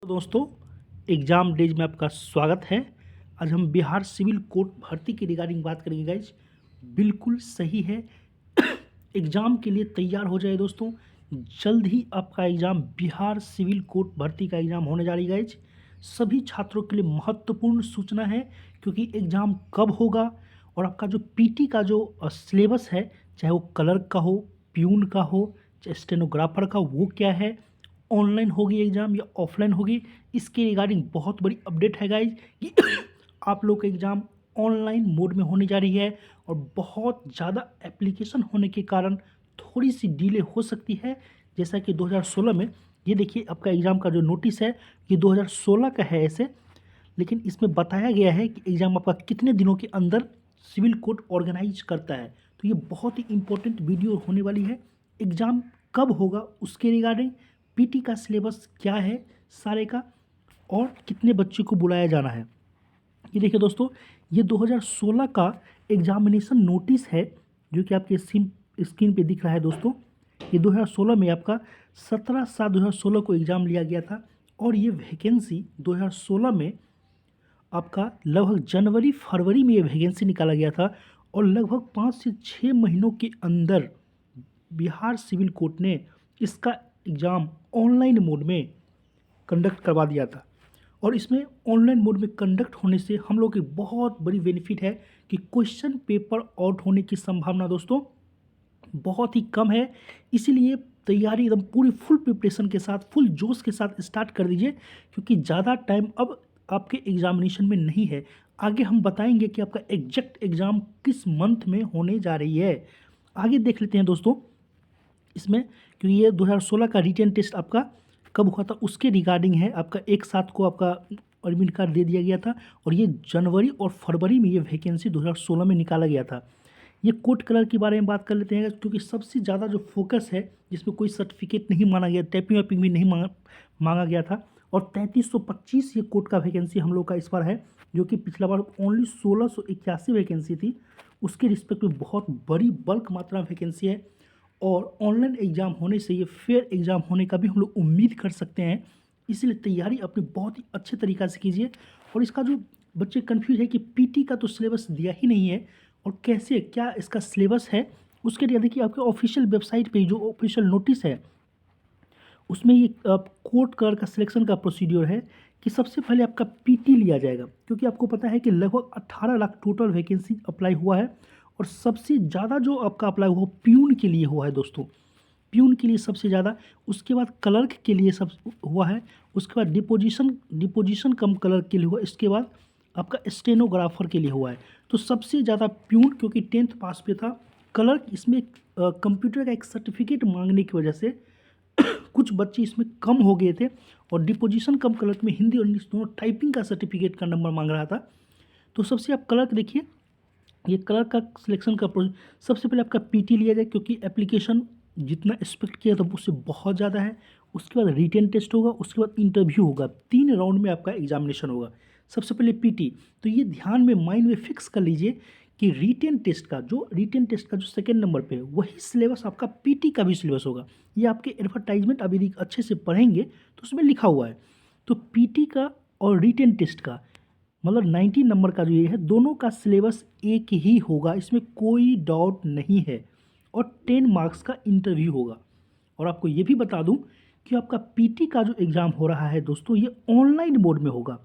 दोस्तों, exam days में आपका स्वागत है। आज हम बिहार सिविल कोर्ट भर्ती की रिगार्डिंग बात करेंगे गाइज। बिल्कुल सही है। एग्ज़ाम के लिए तैयार हो जाए दोस्तों। जल्द ही आपका एग्ज़ाम बिहार सिविल कोर्ट भर्ती का एग्ज़ाम होने जा रही है गाइज। सभी छात्रों के लिए महत्वपूर्ण सूचना है, क्योंकि एग्ज़ाम कब होगा और आपका जो पीटी का जो सिलेबस है, चाहे वो क्लर्क का हो, प्यून का हो, चाहे स्टेनोग्राफर का, वो क्या है, ऑनलाइन होगी एग्ज़ाम या ऑफलाइन होगी, इसके रिगार्डिंग बहुत बड़ी अपडेट है गाइज कि आप लोग का एग्ज़ाम ऑनलाइन मोड में होने जा रही है। और बहुत ज़्यादा एप्लीकेशन होने के कारण थोड़ी सी डिले हो सकती है। जैसा कि 2016 में, ये देखिए आपका एग्ज़ाम का जो नोटिस है ये 2016 का है ऐसे, लेकिन इसमें बताया गया है कि एग्ज़ाम आपका कितने दिनों के अंदर सिविल कोर्ट ऑर्गेनाइज करता है। तो ये बहुत ही इंपॉर्टेंट वीडियो होने वाली है। एग्ज़ाम कब होगा उसके रिगार्डिंग, पीटी का सिलेबस क्या है सारे का, और कितने बच्चे को बुलाया जाना है। ये देखिए दोस्तों, ये 2016 का एग्जामिनेशन नोटिस है जो कि आपके स्क्रीन पे दिख रहा है दोस्तों। ये 2016 में आपका 17/7/2016 को एग्ज़ाम लिया गया था, और ये वैकेंसी 2016 में आपका लगभग जनवरी फरवरी में ये वैकेंसी निकाला गया था, और लगभग 5 से 6 महीनों के अंदर बिहार सिविल कोर्ट ने इसका एग्ज़ाम ऑनलाइन मोड में कंडक्ट करवा दिया था। और इसमें ऑनलाइन मोड में कंडक्ट होने से हम लोग की बहुत बड़ी बेनिफिट है कि क्वेश्चन पेपर आउट होने की संभावना दोस्तों बहुत ही कम है। इसीलिए तैयारी एकदम पूरी फुल प्रिपरेशन के साथ, फुल जोश के साथ स्टार्ट कर दीजिए, क्योंकि ज़्यादा टाइम अब आपके एग्जामिनेशन में नहीं है। आगे हम बताएंगे कि आपका एग्जैक्ट एग्ज़ाम किस मंथ में होने जा रही है। आगे देख लेते हैं दोस्तों इसमें, क्योंकि ये 2016 का रिटन टेस्ट आपका कब हुआ था उसके रिगार्डिंग है। आपका एक साथ को आपका एडमिट कार्ड दे दिया गया था, और ये जनवरी और फरवरी में ये वैकेंसी 2016 में निकाला गया था। ये कोर्ट कलर के बारे में बात कर लेते हैं, क्योंकि सबसे ज़्यादा जो फोकस है, जिसमें कोई सर्टिफिकेट नहीं माना गया, टाइपिंग वाइपिंग भी नहीं मांगा गया था। और 3325 ये कोर्ट का वैकेंसी हम लोग का इस बार है, जो कि पिछला बार ओनली 1681 वैकेंसी थी। उसके रिस्पेक्ट में बहुत बड़ी बल्क मात्रा में वैकेंसी है, और ऑनलाइन एग्ज़ाम होने से ये फेयर एग्ज़ाम होने का भी हम लोग उम्मीद कर सकते हैं। इसलिए तैयारी अपनी बहुत ही अच्छे तरीक़ा से कीजिए। और इसका जो बच्चे कन्फ्यूज है कि पीटी का तो सिलेबस दिया ही नहीं है, और कैसे क्या इसका सिलेबस है, उसके लिए देखिए आपके ऑफिशियल वेबसाइट पे जो ऑफिशियल नोटिस है उसमें ये कोर्ट कलर का सिलेक्शन का प्रोसीड्योर है कि सबसे पहले आपका पीटी लिया जाएगा, क्योंकि आपको पता है कि लगभग 18 लाख टोटल वैकेंसी अप्लाई हुआ है, और सबसे ज़्यादा जो आपका अप्लाई हुआ प्यून के लिए हुआ है दोस्तों। प्यून के लिए सबसे ज़्यादा, उसके बाद क्लर्क के लिए सब हुआ है, उसके बाद डिपोजिशन कम क्लर्क के लिए हुआ, इसके बाद आपका स्टेनोग्राफर के लिए हुआ है। तो सबसे ज़्यादा प्यून, क्योंकि 10th पास पे था। क्लर्क इसमें कंप्यूटर का एक सर्टिफिकेट मांगने की वजह से कुछ बच्चे इसमें कम हो गए थे, और डिपोजिशन कम क्लर्क में हिंदी और इंग्लिश दोनों टाइपिंग का सर्टिफिकेट का नंबर मांग रहा था। तो सबसे आप क्लर्क देखिए, ये क्लर्क का सिलेक्शन का सबसे पहले आपका पीटी लिया जाए, क्योंकि एप्लीकेशन जितना एक्सपेक्ट किया था उससे बहुत ज़्यादा है। उसके बाद रिटन टेस्ट होगा, उसके बाद इंटरव्यू होगा, 3 राउंड में आपका एग्जामिनेशन होगा। सबसे पहले पीटी, तो ये ध्यान में माइंड में फिक्स कर लीजिए कि रिटन टेस्ट का जो सेकेंड नंबर पे है, वही सिलेबस आपका पीटी का भी सिलेबस होगा। ये आपके एडवर्टाइजमेंट अभी अच्छे से पढ़ेंगे तो उसमें लिखा हुआ है। तो पीटी का और रिटन टेस्ट का मतलब 90 नंबर का जो ये है, दोनों का सिलेबस एक ही होगा, इसमें कोई डाउट नहीं है। और 10 मार्क्स का इंटरव्यू होगा। और आपको ये भी बता दूं कि आपका पीटी का जो एग्ज़ाम हो रहा है दोस्तों, ये ऑनलाइन मोड में होगा।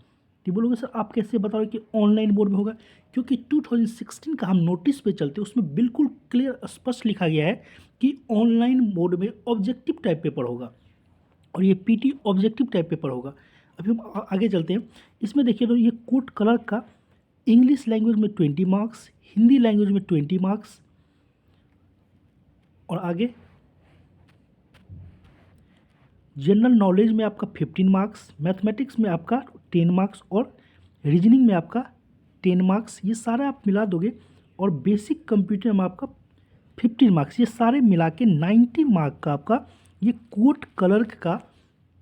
तो बोलोगे सर आप कैसे बता रहे हो कि ऑनलाइन मोड में होगा, क्योंकि 2016 का हम नोटिस पे चलते, उसमें बिल्कुल क्लियर स्पष्ट लिखा गया है कि ऑनलाइन मोड में ऑब्जेक्टिव टाइप पेपर होगा, और ये पीटी ऑब्जेक्टिव टाइप पेपर होगा। अभी हम आगे चलते हैं। इसमें देखिए तो ये कोर्ट क्लर्क का इंग्लिश लैंग्वेज में 20 मार्क्स, हिंदी लैंग्वेज में 20 मार्क्स, और आगे जनरल नॉलेज में आपका 15 मार्क्स, मैथमेटिक्स में आपका 10 मार्क्स, और रीजनिंग में आपका 10 मार्क्स। ये सारा आप मिला दोगे, और बेसिक कंप्यूटर में आपका 15 मार्क्स, ये सारे मिला के 90 मार्क का आपका ये कोर्ट क्लर्क का,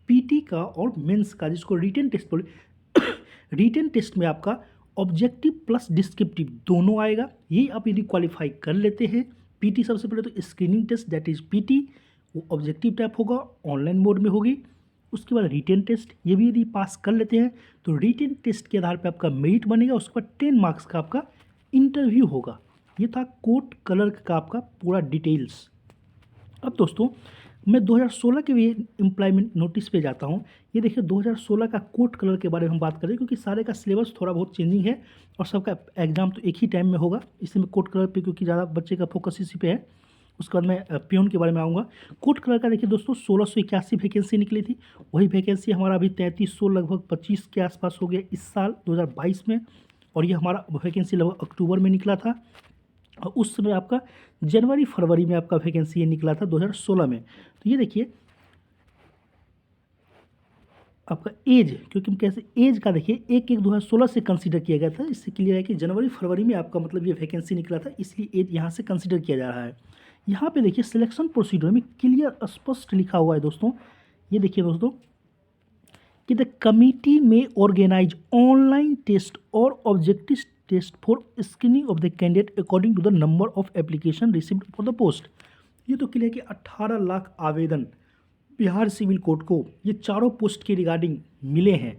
पीटी का और मेंस का, जिसको रिटन टेस्ट बोले। रिटन टेस्ट में आपका ऑब्जेक्टिव प्लस डिस्क्रिप्टिव दोनों आएगा। ये आप यदि क्वालिफाई कर लेते हैं, पीटी सबसे पहले तो screening test that is PT, वो ऑब्जेक्टिव टाइप होगा, ऑनलाइन मोड में होगी। उसके बाद रिटेन टेस्ट, ये भी यदि पास कर लेते हैं तो रिटेन टेस्ट के आधार पर आपका मेरिट बनेगा। उसके बाद 10 मार्क्स का आपका इंटरव्यू होगा। ये था कोर्ट क्लर्क का आपका पूरा डिटेल्स। अब दोस्तों मैं 2016 के भी एम्प्लॉयमेंट नोटिस पे जाता हूँ। ये देखिए 2016 का कोर्ट क्लर्क के बारे में हम बात करें, क्योंकि सारे का सिलेबस थोड़ा बहुत चेंजिंग है और सबका एग्जाम तो एक ही टाइम में होगा, इसलिए मैं कोर्ट क्लर्क पे क्योंकि ज़्यादा बच्चे का फोकस इसी पे है। उसके बाद मैं पियून के बारे में आऊँगा। कोर्ट क्लर्क का देखिए दोस्तों 1681 वैकेंसी निकली थी। वही वैकेंसी हमारा अभी 3300 लगभग 25 के आसपास हो गया इस साल 2022 में, और ये हमारा वैकेंसी लगभग अक्टूबर में निकला था। और उस समय आपका जनवरी फरवरी में आपका वैकेंसी ये निकला था 2016 में। तो ये देखिए आपका एज, क्योंकि हम कैसे एज का देखिए 1/1/2016 से कंसीडर किया गया था। इससे क्लियर है कि जनवरी फरवरी में आपका मतलब ये वैकेंसी निकला था, इसलिए एज यहाँ से कंसीडर किया जा रहा है। यहाँ पे देखिए सिलेक्शन प्रोसीजर में क्लियर स्पष्ट लिखा हुआ है दोस्तों। ये देखिए दोस्तों कि the committee may organise online test और objective test for screening of the candidate according to the number of application received for the post. ये तो क्लियर कि 18 लाख आवेदन बिहार सिविल कोड को ये चारों पोस्ट के रिगार्डिंग मिले हैं।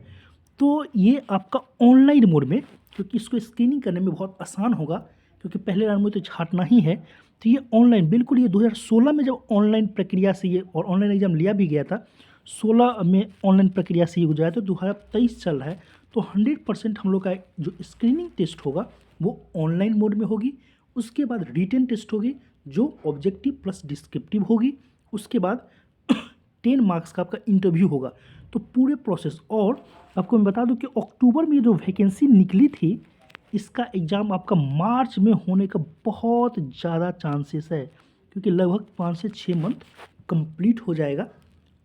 तो ये आपका ऑनलाइन मोड में, क्योंकि इसको स्क्रीनिंग करने में बहुत आसान होगा, क्योंकि पहले राउंड में तो छांटना ही है। तो ये ऑनलाइन बिल्कुल, ये 2016 में जब ऑनलाइन प्रक्रिया से ये और ऑनलाइन एग्जाम लिया भी गया था, 16 में ऑनलाइन प्रक्रिया से ये गुजरा है, तो 2023 चल रहा है। तो 100% हम लोग का जो स्क्रीनिंग टेस्ट होगा वो ऑनलाइन मोड में होगी। उसके बाद रिटन टेस्ट होगी जो ऑब्जेक्टिव प्लस डिस्क्रिप्टिव होगी। उसके बाद 10 मार्क्स का आपका इंटरव्यू होगा। तो पूरे प्रोसेस, और आपको मैं बता दूं कि अक्टूबर में जो वैकेंसी निकली थी, इसका एग्ज़ाम आपका मार्च में होने का बहुत ज़्यादा चांसेस है, क्योंकि लगभग 5 से 6 मंथ कंप्लीट हो जाएगा।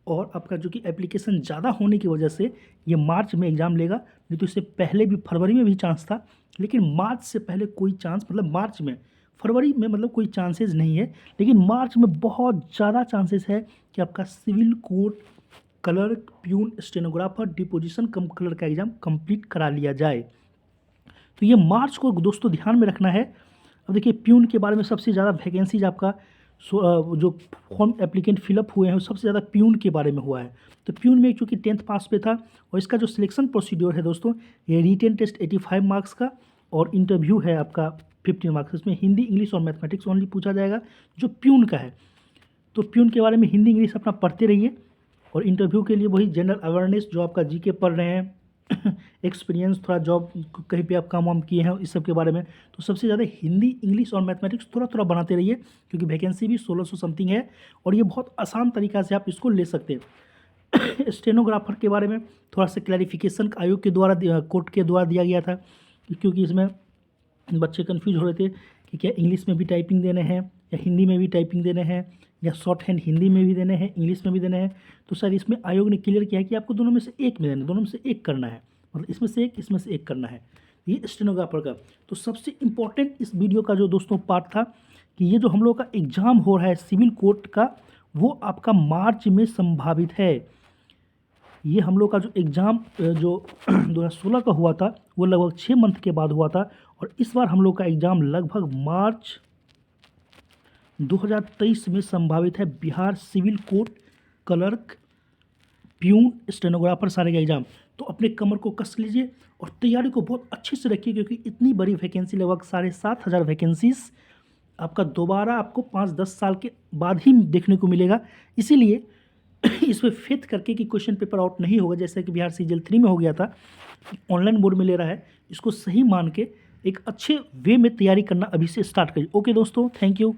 और आपका जो कि एप्लीकेशन ज़्यादा होने की वजह से ये मार्च में एग्ज़ाम लेगा, नहीं तो इससे पहले भी फरवरी में भी चांस था, लेकिन मार्च से पहले कोई चांस, मतलब मार्च में, फरवरी में मतलब कोई चांसेस नहीं है, लेकिन मार्च में बहुत ज़्यादा चांसेस है कि आपका civil court clerk, peon, stenographer, deposition cum clerk का एग्ज़ाम कंप्लीट करा लिया जाए। तो ये मार्च को दोस्तों ध्यान में रखना है। अब देखिए प्यून के बारे में सबसे ज़्यादा वैकेंसीज आपका जो फॉर्म एप्लीकेंट फिलअप हुए हैं सबसे ज़्यादा प्यून के बारे में हुआ है। तो प्यून में चूँकि 10th पास पे था, और इसका जो सिलेक्शन प्रोसीड्योर है दोस्तों, ये रिटेन टेस्ट 85 मार्क्स का और इंटरव्यू है आपका 15 मार्क्स। इसमें हिंदी, इंग्लिश और मैथमेटिक्स ओनली पूछा जाएगा जो प्यून का है। तो प्यून के बारे में हिंदी इंग्लिश अपना पढ़ते रहिए, और इंटरव्यू के लिए वही जनरल अवेयरनेस जो आपका जीके पढ़ रहे हैं, एक्सपीरियंस, थोड़ा जॉब कहीं पे आप काम वाम किए हैं, इस सब के बारे में। तो सबसे ज़्यादा हिंदी, इंग्लिश और मैथमेटिक्स थोड़ा थोड़ा बनाते रहिए, क्योंकि वैकेंसी भी 1600 समथिंग है, और ये बहुत आसान तरीक़ा से आप इसको ले सकते हैं। स्टेनोग्राफर के बारे में थोड़ा सा क्लैरिफिकेशन आयोग के द्वारा, कोर्ट के द्वारा दिया गया था, क्योंकि इसमें बच्चे कन्फ्यूज हो रहे थे कि क्या इंग्लिश में भी टाइपिंग देने हैं या हिंदी में भी टाइपिंग देने हैं, या शॉर्ट हैंड हिंदी में भी देने हैं, इंग्लिश में भी देने हैं। तो सर इसमें आयोग ने क्लियर किया है कि आपको दोनों में से एक में देना, दोनों में से एक करना है, मतलब इसमें से एक, इसमें से एक करना है। ये स्टेनोग्राफर का। तो सबसे इम्पोर्टेंट इस वीडियो का जो दोस्तों पार्ट था कि ये जो हम लोग का एग्ज़ाम हो रहा है सिविल कोर्ट का, वो आपका मार्च में संभावित है। ये हम लोग का जो एग्ज़ाम जो 2016 का हुआ था वो लगभग 6 मंथ के बाद हुआ था, और इस बार हम लोग का एग्ज़ाम लगभग मार्च 2023 में संभावित है। Bihar civil court clerk, peon, stenographer सारे का एग्ज़ाम। तो अपने कमर को कस लीजिए और तैयारी को बहुत अच्छे से रखिए, क्योंकि इतनी बड़ी वैकेंसी, लगभग 7,500 वैकेंसीज आपका दोबारा आपको 5-10 साल के बाद ही देखने को मिलेगा। इसीलिए इस पर फेथ करके कि क्वेश्चन पेपर आउट नहीं होगा, जैसे कि बिहार सीजीएल 3 में हो गया था, ऑनलाइन मोड में ले रहा है, इसको सही मान के एक अच्छे वे में तैयारी करना अभी से स्टार्ट करिए। ओके दोस्तों, थैंक यू।